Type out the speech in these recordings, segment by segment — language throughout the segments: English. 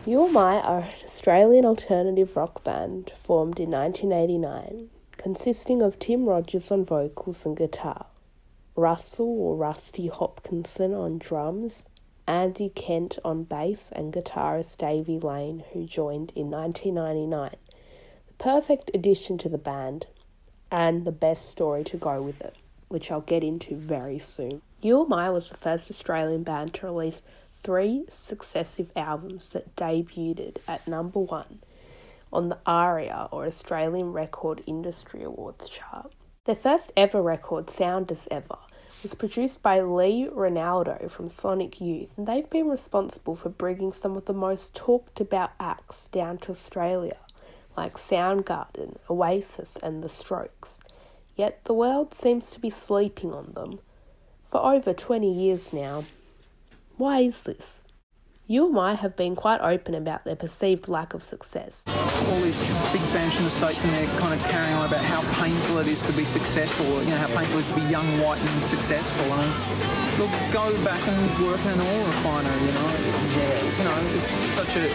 You're My are an Australian alternative rock band formed in 1989, consisting of Tim Rogers on vocals and guitar, Russell or Rusty Hopkinson on drums, Andy Kent on bass, and guitarist Davey Lane, who joined in 1999. The perfect addition to the band, and the best story to go with it, which I'll get into very soon. You're My was the first Australian band to release 3 successive albums that debuted at number 1 on the ARIA, or Australian Record Industry Awards chart. Their first ever record, Sound as Ever, was produced by Lee Ronaldo from Sonic Youth, and they've been responsible for bringing some of the most talked about acts down to Australia, like Soundgarden, Oasis and The Strokes. Yet the world seems to be sleeping on them for over 20 years now. Why is this? You're My have been quite open about their perceived lack of success. All these big bands from the States, and they're kind of carrying on about how painful it is to be successful, how painful it is to be young, white and successful. I mean, look, go back and work in an oil refinery, it's such a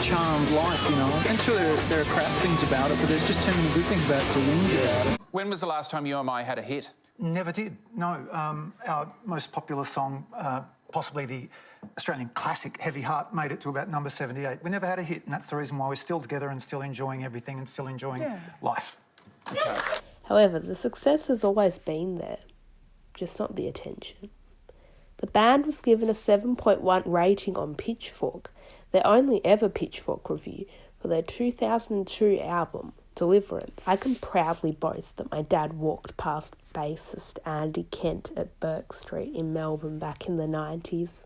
charmed life, And sure, there are crap things about it, but there's just too many good things about it to whinge about it. When was the last time You're My had a hit? Never did, no. Our most popular song, possibly the Australian classic Heavy Heart, made it to about number 78. We never had a hit, and that's the reason why we're still together and still enjoying everything and still enjoying life. Okay. However, the success has always been there, just not the attention. The band was given a 7.1 rating on Pitchfork, their only ever Pitchfork review, for their 2002 album, Deliverance. I can proudly boast that my dad walked past bassist Andy Kent at Burke Street in Melbourne back in the 90s.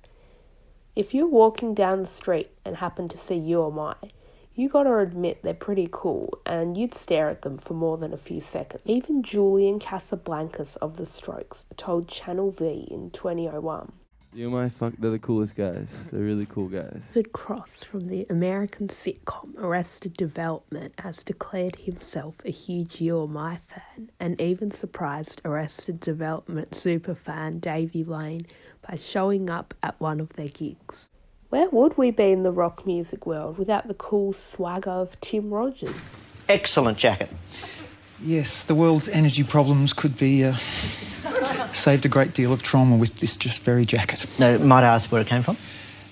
If you're walking down the street and happen to see You're My, you gotta admit they're pretty cool, and you'd stare at them for more than a few seconds. Even Julian Casablancas of The Strokes told Channel V in 2001. You're My, they're the coolest guys. They're really cool guys. David Cross from the American sitcom Arrested Development has declared himself a huge You're My fan, and even surprised Arrested Development superfan Davey Lane by showing up at one of their gigs. Where would we be in the rock music world without the cool swagger of Tim Rogers? Excellent jacket. Yes, the world's energy problems could be saved a great deal of trauma with this just very jacket. No, might I ask where it came from?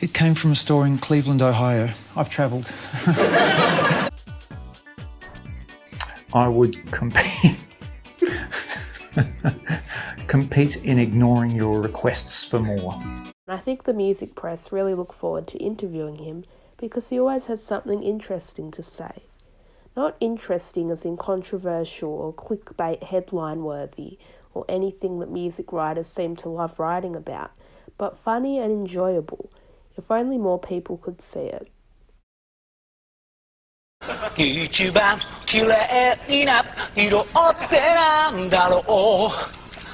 It came from a store in Cleveland, Ohio. I've travelled. I would compete in ignoring your requests for more. I think the music press really look forward to interviewing him because he always has something interesting to say. Not interesting as in controversial or clickbait headline worthy or anything that music writers seem to love writing about, but funny and enjoyable, if only more people could see it. 一番綺麗な色ってなんだろう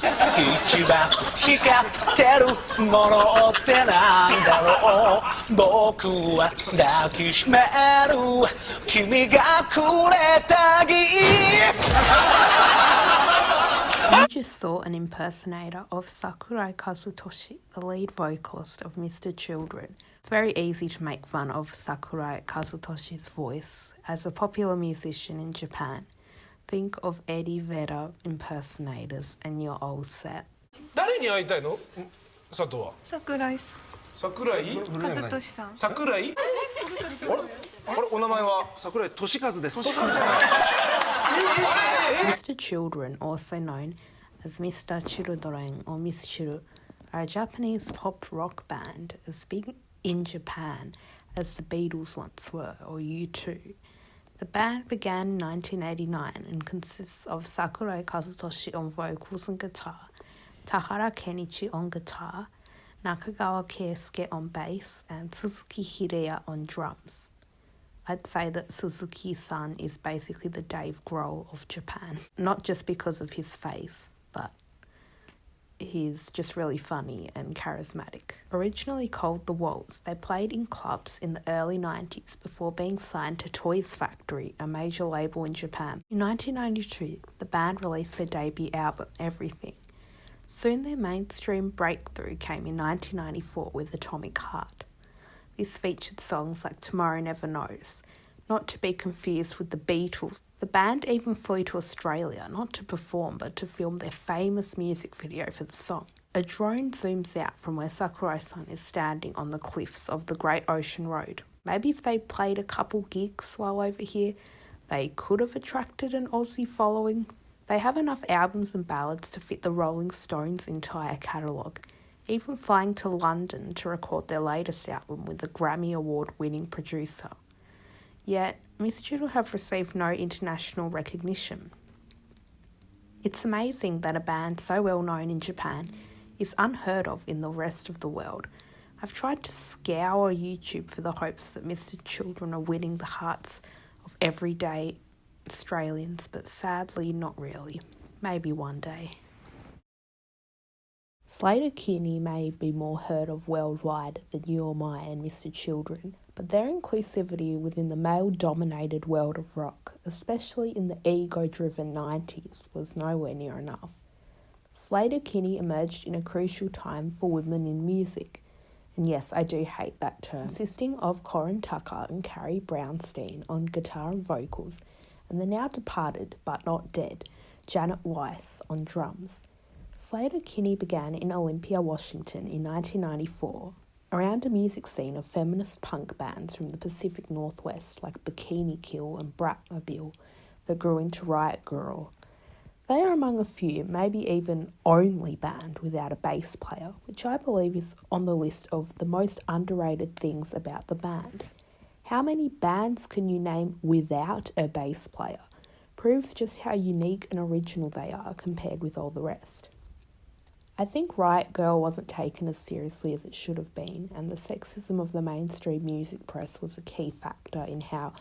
一番光ってるものってなんだろう僕は抱きしめる君がくれたギフト You just saw an impersonator of Sakurai Kazutoshi, the lead vocalist of Mr. Children. It's very easy to make fun of Sakurai Kazutoshi's voice as a popular musician in Japan. Think of Eddie Vedder impersonators and you're all set. 誰に会いたいの？佐藤は。桜井さん。桜井？和俊さん。桜井？あれお名前は桜井俊和です。Mr. Children, also known as Mr. Children or Miss Chiru, are a Japanese pop rock band as big in Japan as the Beatles once were, or U2. The band began in 1989 and consists of Sakurai Kazutoshi on vocals and guitar, Tahara Kenichi on guitar, Nakagawa Keisuke on bass, and Suzuki Hireya on drums. I'd say that Suzuki-san is basically the Dave Grohl of Japan. Not just because of his face, but he's just really funny and charismatic. Originally called The Waltz, they played in clubs in the early 90s before being signed to Toys Factory, a major label in Japan. In 1992, the band released their debut album, Everything. Soon their mainstream breakthrough came in 1994 with Atomic Heart. This featured songs like Tomorrow Never Knows, not to be confused with the Beatles. The band even flew to Australia, not to perform, but to film their famous music video for the song. A drone zooms out from where Sakurai-san is standing on the cliffs of the Great Ocean Road. Maybe if they played a couple gigs while over here, they could have attracted an Aussie following. They have enough albums and ballads to fit the Rolling Stones' entire catalogue, even flying to London to record their latest album with a Grammy Award-winning producer. Yet, Miss Chiddle have received no international recognition. It's amazing that a band so well known in Japan is unheard of in the rest of the world. I've tried to scour YouTube for the hopes that Mr. Children are winning the hearts of everyday Australians, but sadly not really. Maybe one day. Slater-Kinney may be more heard of worldwide than You or I and Mr. Children, but their inclusivity within the male-dominated world of rock, especially in the ego-driven 90s, was nowhere near enough. Slater-Kinney emerged in a crucial time for women in music, and yes, I do hate that term, consisting of Corin Tucker and Carrie Brownstein on guitar and vocals, and the now departed, but not dead, Janet Weiss on drums. Slater-Kinney began in Olympia, Washington in 1994, around a music scene of feminist punk bands from the Pacific Northwest like Bikini Kill and Bratmobile that grew into Riot Grrrl. They are among a few, maybe even only band without a bass player, which I believe is on the list of the most underrated things about the band. How many bands can you name without a bass player? Proves just how unique and original they are compared with all the rest. I think Riot Grrrl wasn't taken as seriously as it should have been, and the sexism of the mainstream music press was a key factor in how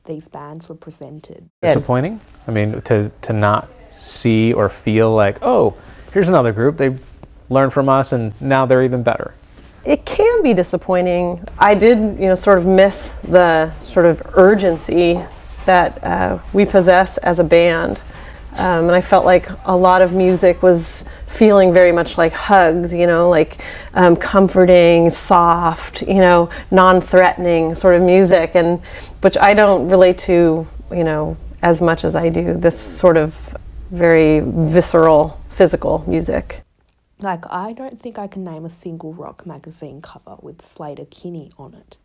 these bands were presented. Disappointing. I mean, to not see or feel like, oh, here's another group, they learned from us and now they're even better. It can be disappointing. I did, sort of miss the sort of urgency that we possess as a band. And I felt like a lot of music was feeling very much like hugs, like comforting, soft, non-threatening sort of music, and which I don't relate to, as much as I do this sort of very visceral, physical music. Like, I don't think I can name a single rock magazine cover with Slater-Kinney on it.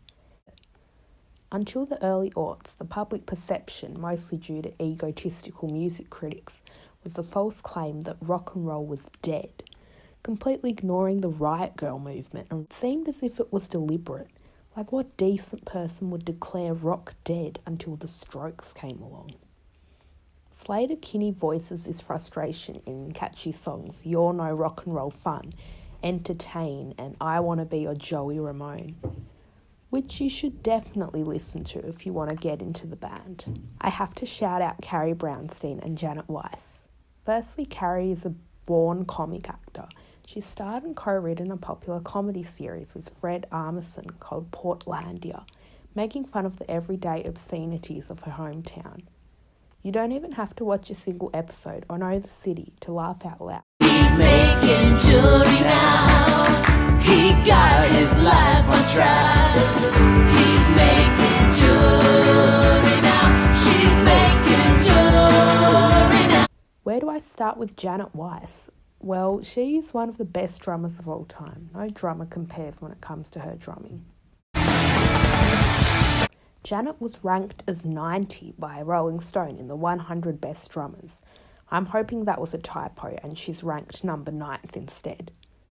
Until the early aughts, the public perception, mostly due to egotistical music critics, was the false claim that rock and roll was dead, completely ignoring the Riot Grrrl movement, and it seemed as if it was deliberate. Like, what decent person would declare rock dead until the Strokes came along? Slater-Kinney voices this frustration in catchy songs You're No Rock and Roll Fun, Entertain, and I Wanna Be Your Joey Ramone, which you should definitely listen to if you want to get into the band. I have to shout out Carrie Brownstein and Janet Weiss. Firstly, Carrie is a born comic actor. She starred and co-written a popular comedy series with Fred Armisen called Portlandia, making fun of the everyday obscenities of her hometown. You don't even have to watch a single episode or know the city to laugh out loud. He's making jewelry now. He got his life on track. He's making jewelry now. She's making jewelry now. Where do I start with Janet Weiss? Well, she is one of the best drummers of all time. No drummer compares when it comes to her drumming. Janet was ranked as 90 by Rolling Stone in the 100 Best Drummers. I'm hoping that was a typo and she's ranked number 9th instead.